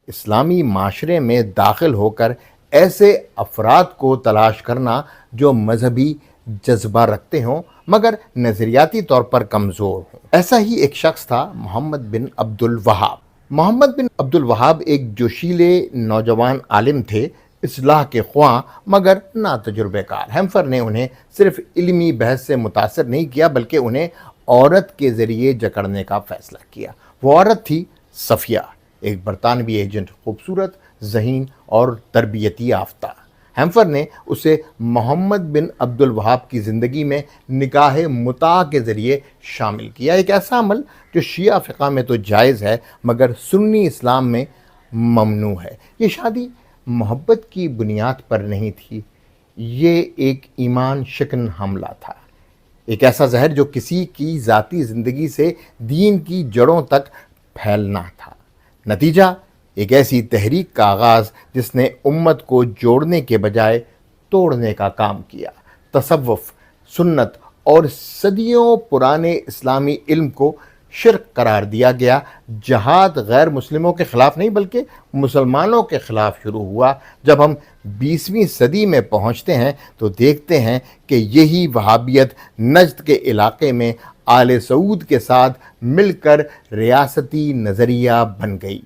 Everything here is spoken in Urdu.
اسلامی معاشرے میں داخل ہو کر ایسے افراد کو تلاش کرنا جو مذہبی جذبہ رکھتے ہوں مگر نظریاتی طور پر کمزور ہوں۔ ایسا ہی ایک شخص تھا محمد بن عبد الوہاب۔ محمد بن عبد الوہاب ایک جوشیلے نوجوان عالم تھے، اصلاح کے خواہاں مگر نا تجربہ کار۔ ہیمفر نے انہیں صرف علمی بحث سے متاثر نہیں کیا بلکہ انہیں عورت کے ذریعے جکڑنے کا فیصلہ کیا۔ وہ عورت تھی صفیہ، ایک برطانوی ایجنٹ، خوبصورت، ذہین اور تربیتی یافتہ۔ ہیمفر نے اسے محمد بن عبد الوہاب کی زندگی میں نکاح متعہ کے ذریعے شامل کیا، ایک ایسا عمل جو شیعہ فقہ میں تو جائز ہے مگر سنی اسلام میں ممنوع ہے۔ یہ شادی محبت کی بنیاد پر نہیں تھی، یہ ایک ایمان شکن حملہ تھا، ایک ایسا زہر جو کسی کی ذاتی زندگی سے دین کی جڑوں تک پھیلنا تھا۔ نتیجہ ایک ایسی تحریک کا آغاز جس نے امت کو جوڑنے کے بجائے توڑنے کا کام کیا۔ تصوف، سنت اور صدیوں پرانے اسلامی علم کو شرک قرار دیا گیا۔ جہاد غیر مسلموں کے خلاف نہیں بلکہ مسلمانوں کے خلاف شروع ہوا۔ جب ہم 20ویں صدی میں پہنچتے ہیں تو دیکھتے ہیں کہ یہی وہابیت نجد کے علاقے میں آل سعود کے ساتھ مل کر ریاستی نظریہ بن گئی۔